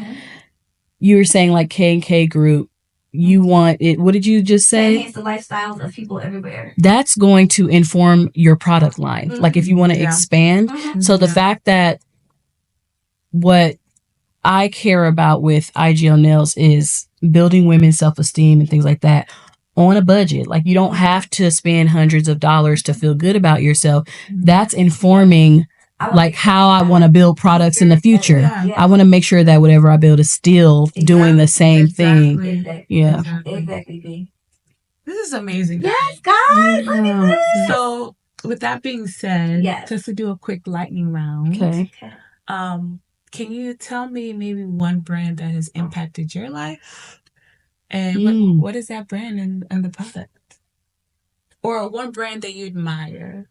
You were saying like K&K group, you want it. What did you just say? Enhance the lifestyles of people everywhere. That's going to inform your product line. Like if you want to expand. So the fact that what I care about with IGL Nails is building women's self-esteem and things like that on a budget. Like you don't have to spend hundreds of dollars to feel good about yourself. That's informing like how I want to build products in the future. I want to make sure that whatever I build is still doing the same thing. Yeah. Exactly. This is amazing. Yes, guys. Look at this. So with that being said, Yes. just to do a quick lightning round. Okay. Can you tell me maybe one brand that has impacted your life? And what is that brand and the product? Or one brand that you admire?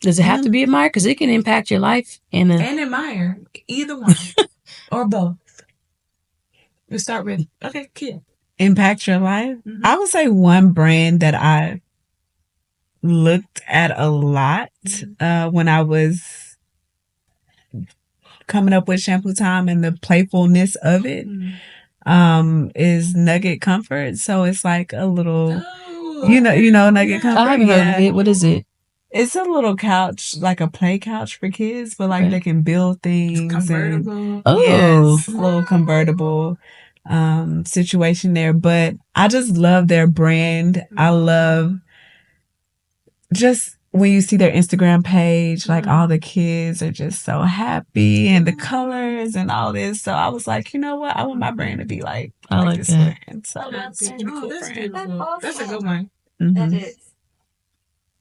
Does it have to be admired? Because it can impact your life. And admire. Either one. Or both. We'll start with, okay, Kia. Impact your life? I would say one brand that I looked at a lot when I was coming up with ShampooTime and the playfulness of it is Nugget Comfort. So it's like a little, you know Nugget Comfort. I haven't heard of it. What is it? It's a little couch, like a play couch for kids, but like they can build things. It's convertible. Yes, a little convertible situation there. But I just love their brand. I love just when you see their Instagram page, like all the kids are just so happy and the colors and all this. So I was like, you know what? I want my brand to be like this that. brand. So That's a good one. That is.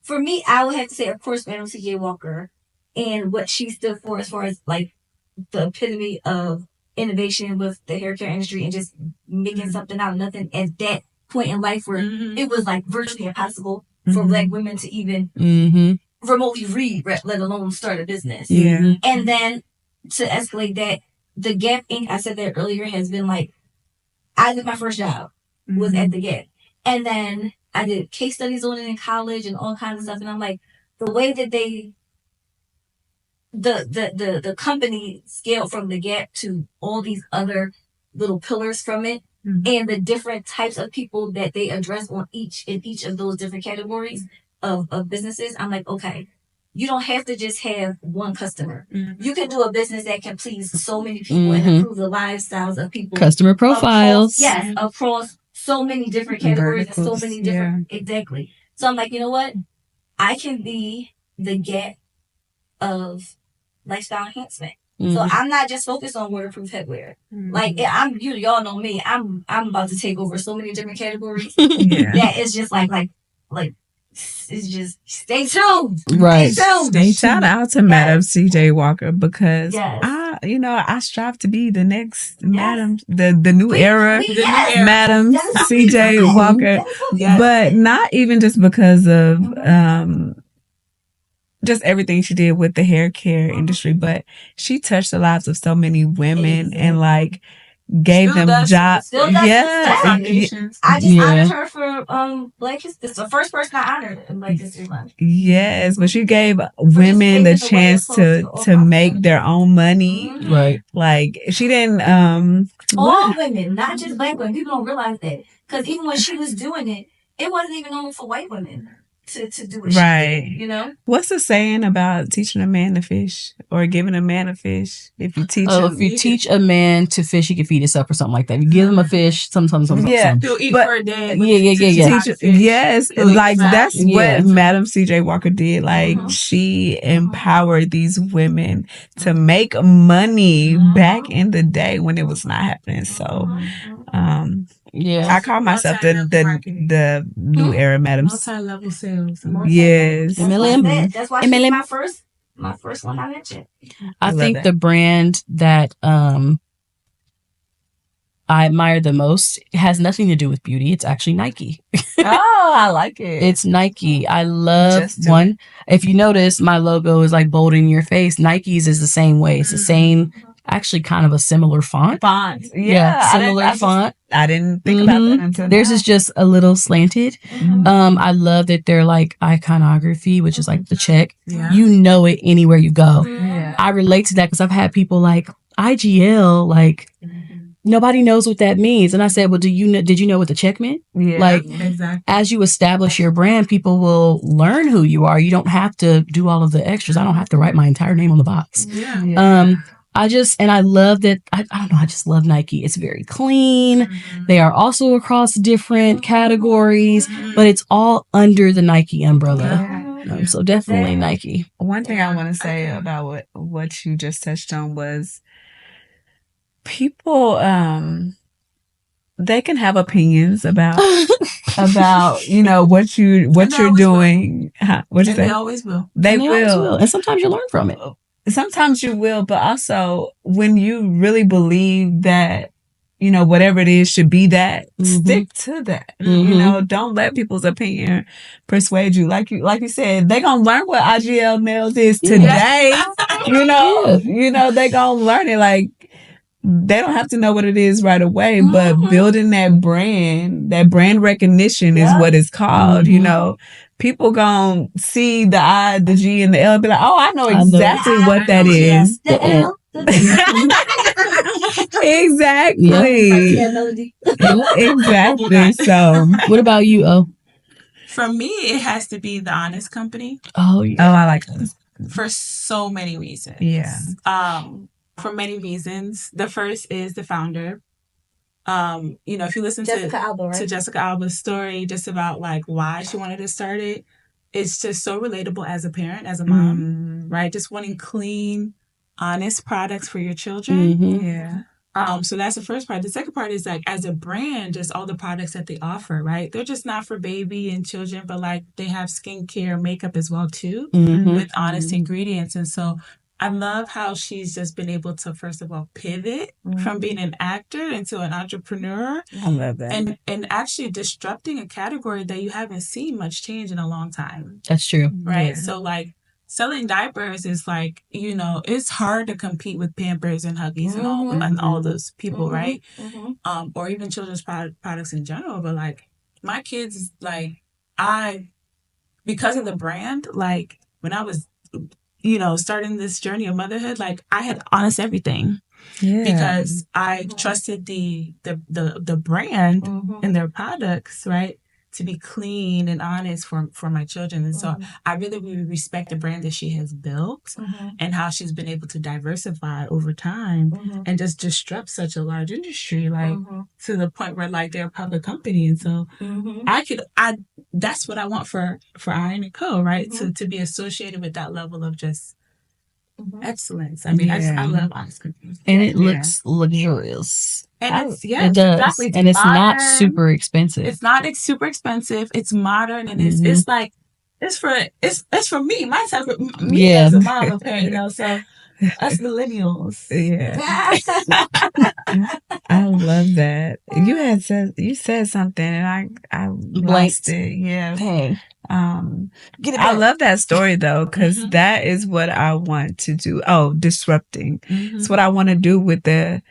For me, I would have to say, of course, Madam C.J. Walker and what she stood for as far as like the epitome of innovation with the hair care industry and just making something out of nothing at that point in life where it was like virtually impossible for Black women to even remotely read, let alone start a business. Yeah. And then to escalate that, the Gap Inc., I said that earlier, has been like, I did my first job was at the Gap. And then I did case studies on it in college and all kinds of stuff. And I'm like, the way that the company scaled from the Gap to all these other little pillars from it, and the different types of people that they address in each of those different categories of businesses, I'm like, okay, you don't have to just have one customer. You can do a business that can please so many people and improve the lifestyles of people. Customer profiles. Across so many different categories and so many different, exactly. So I'm like, you know what? I can be the Gap of lifestyle enhancement. So I'm not just focused on waterproof headwear. Like y'all know me. I'm about to take over so many different categories. That it's just like it's just stay tuned. Right. Shout out to Madam C.J. Walker because I strive to be the next Madam, the new era Madam C.J. Walker, but not even just because of just everything she did with the hair care industry, but she touched the lives of so many women and like gave them jobs. I just honored her for Black History. It's the first person I honored in Black History Month. Yes, but she gave women the chance to make their own money. Right. Like she didn't all women, not just Black women. People don't realize that. Because even when she was doing it, it wasn't even normal for white women to do what she did, you know? What's the saying about teaching a man to fish or giving a man a fish? If you teach teach a man to fish, he can feed himself or something like that. You give him a fish, sometimes. He'll eat for a day. Yes, like that's what Madam C.J. Walker did. Like she empowered these women to make money back in the day when it was not happening. So, I call myself the new era Madam. Multi-level sales. Yes. That's why she's my first one I mentioned. I think the brand that I admire the most has nothing to do with beauty. It's actually Nike. Oh, I like it. It's Nike. I love one. If you notice, my logo is like bold in your face. Nike's is the same way. It's the same. Actually, kind of a similar font. Similar font. I didn't think about that until theirs now. is just a little slanted. I love that they're like iconography, which is like the check. You know it anywhere you go. I relate to that because I've had people like IGL, like nobody knows what that means, and I said, well, did you know what the check meant? As you establish your brand, people will learn who you are. You don't have to do all of the extras. I don't have to write my entire name on the box. I love that. I don't know. I just love Nike. It's very clean. They are also across different categories, but it's all under the Nike umbrella. So definitely Nike. One thing I want to say about what you just touched on was people, they can have opinions about what you're doing. What you say? They always will. They will. And sometimes you learn from it. sometimes you will, but also when you really believe that, you know, whatever it is should be that, stick to that. You know, don't let people's opinion persuade you. Like you said, they gonna learn what IGL Nails is today. You know, they gonna learn it. Like, they don't have to know what it is right away, but building that brand recognition is what it's called. You know, people gonna see the I, the G, and the L and be like, oh, I know exactly what that is. The L. Exactly. Exactly. So, what about you, O? For me, it has to be the Honest Company. Oh, yeah. Oh, I like this. For so many reasons. Yeah. For many reasons. The first is the founder. You know, if you listen to Jessica Alba's story just about like why she wanted to start it, it's just so relatable as a parent, as a mom, right? Just wanting clean, honest products for your children. Yeah. So that's the first part. The second part is like, as a brand, just all the products that they offer, right? They're just not for baby and children, but like they have skincare, makeup as well too, with honest ingredients. And so I love how she's just been able to, first of all, pivot from being an actor into an entrepreneur. I love that. And actually disrupting a category that you haven't seen much change in a long time. That's true. Right? Yeah. So like, selling diapers is like, you know, it's hard to compete with Pampers and Huggies and all those people, right? Or even children's products in general. But like, my kids, like, because of the brand, like when I was, you know, starting this journey of motherhood, like I had Honest everything. Yeah. Because I trusted the brand and their products, right? To be clean and honest for my children. And so I really, really respect the brand that she has built and how she's been able to diversify over time and just disrupt such a large industry, like to the point where like they're a public company. And so that's what I want for Aarin Co, right? To be associated with that level of just excellence. I mean, I love Honest Cookies. And it looks luxurious. And it does. Exactly. And it's not super expensive. It's not super expensive. It's modern, and it's like it's for me, my type of me as a mom, okay, you know. So us millennials, I love that. You said something, and I blanked it. Yeah. Hey. I love that story though, because that is what I want to do. Oh, disrupting. It's what I want to do with the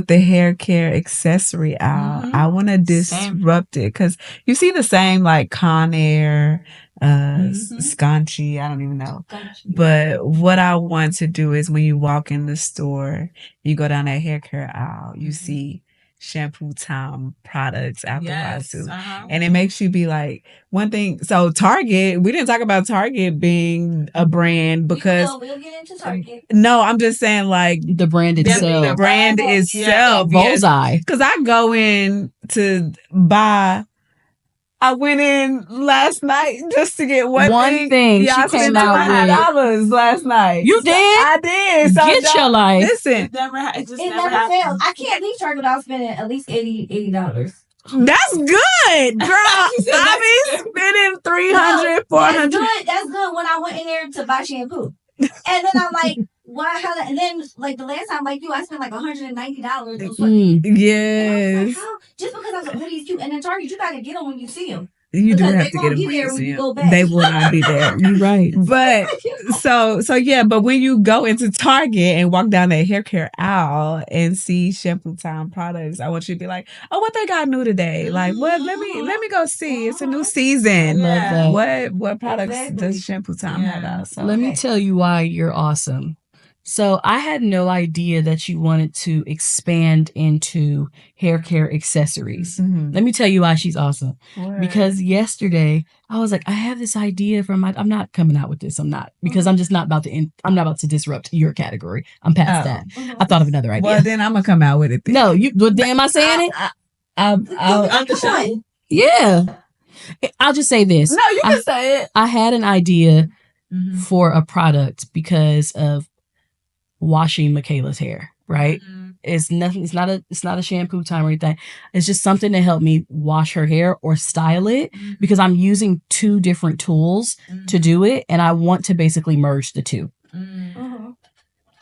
hair care accessory aisle. I want to disrupt it, because you see the same like Conair, Sconchi, I don't even know. But what I want to do is when you walk in the store, you go down that hair care aisle, you see ShampooTime products out the wazoo. And it makes you be like, one thing. So Target, we didn't talk about Target being a brand because we'll get into Target. No, I'm just saying like the brand itself. The brand itself. Bullseye. Because I go in to buy. I went in last night just to get one thing. Y'all she came out with $200 last night. You did? I did. So get your life. Listen, it never fails. I can't leave Target without spending at least $80. That's good, girl. I be spending $300, $400. That's good. When I went in there to buy shampoo, and then I'm like, why? How? And then like the last time, like you, I spent like $190. Yes. Like, how? Just because I was like, these cute. And then Target, you gotta get them when you see them. You do have to get them when you go back. They will not be there. You're right. But so yeah, but when you go into Target and walk down that hair care aisle and see ShampooTime products, I want you to be like, oh, what they got new today? Like, what? Let me go see. It's a new season. Love that. What products does ShampooTime have out? So, let me tell you why you're awesome. So I had no idea that you wanted to expand into hair care accessories. Let me tell you why she's awesome. Word. Because yesterday I was like, I have this idea I'm not coming out with this. I'm not, because I'm just not about to, I'm not about to disrupt your category. I'm past that. I thought of another idea. Well, then I'm going to come out with it. Then. No, am I saying it? I'll yeah. I'll just say this. No, you can say it. I had an idea for a product because of washing Michaela's hair, right? It's nothing. It's not a ShampooTime or anything. It's just something to help me wash her hair or style it, because I'm using two different tools to do it, and I want to basically merge the two.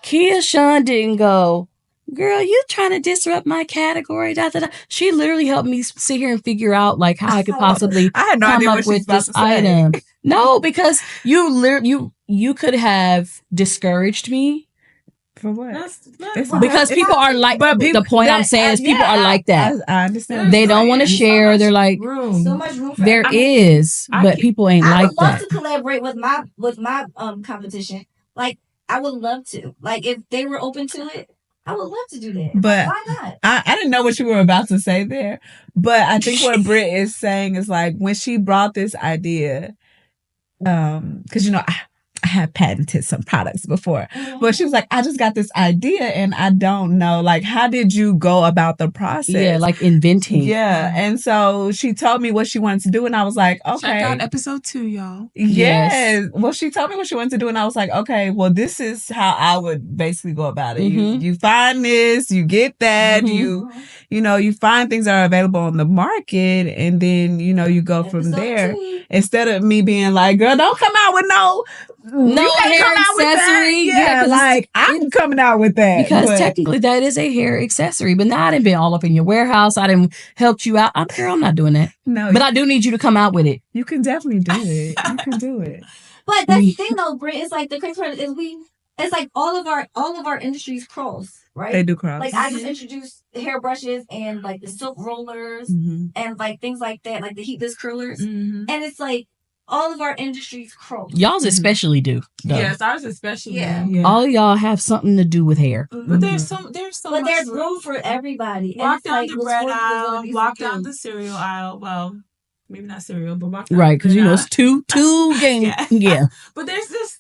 Kia-Shun didn't go, girl, you trying to disrupt my category. Da, da, da. She literally helped me sit here and figure out like how I could possibly I had no come idea up what she was with about this to say. item. No, because you could have discouraged me. For what? Because people are like, but people, the point I'm saying is people are like that. I understand. They don't want to share. They're like, So much room for there is, but people ain't I like would love that. to collaborate with my competition. Like, I would love to. Like, if they were open to it, I would love to do that. But why not? I didn't know what you were about to say there. But I think what Britt is saying is like when she brought this idea, because I had patented some products before, but she was like, I just got this idea and I don't know, like, how did you go about the process? Yeah, like inventing. Yeah. And so she told me what she wanted to do and I was like, okay. Check out episode 2, y'all. Yes. Well, she told me what she wanted to do and I was like, okay, well, this is how I would basically go about it. Mm-hmm. You find this, you get that, you find things that are available on the market and then, you go from there. Instead of me being like, girl, don't come out with no hair accessory. Yeah, like I'm coming out with that. Because technically that is a hair accessory. But now I didn't been all up in your warehouse. I didn't help you out. I'm not doing that. No. But I do need you to come out with it. You can definitely do it. You can do it. But that's the thing though, Britt, it's like the crazy part is it's like all of our industries cross, right? They do cross. Like I just introduced hairbrushes and like the silk rollers and like things like that, like the heatless curlers. And it's like all of our industries cross. Y'all's especially do. Though. Yes, ours especially. Yeah. All y'all have something to do with hair. But there's room for everybody. Walk and down like, the bread aisle, walk down the cereal aisle. Well, maybe not cereal, but walk down. Right, because it's two game. Yeah. But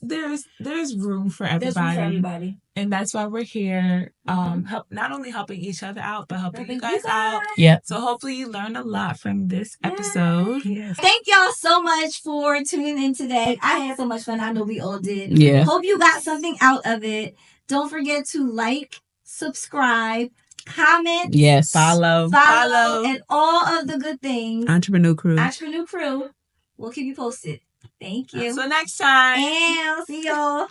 there's room for everybody. And that's why we're here. Not only helping each other out, but helping you guys out. Yeah. So hopefully you learned a lot from this episode. Yes. Thank y'all so much for tuning in today. I had so much fun. I know we all did. Yeah. Hope you got something out of it. Don't forget to like, subscribe, comment, yes, follow, and all of the good things. Entrepreneur Crew. We'll keep you posted. Thank you. Until next time. And I'll see y'all.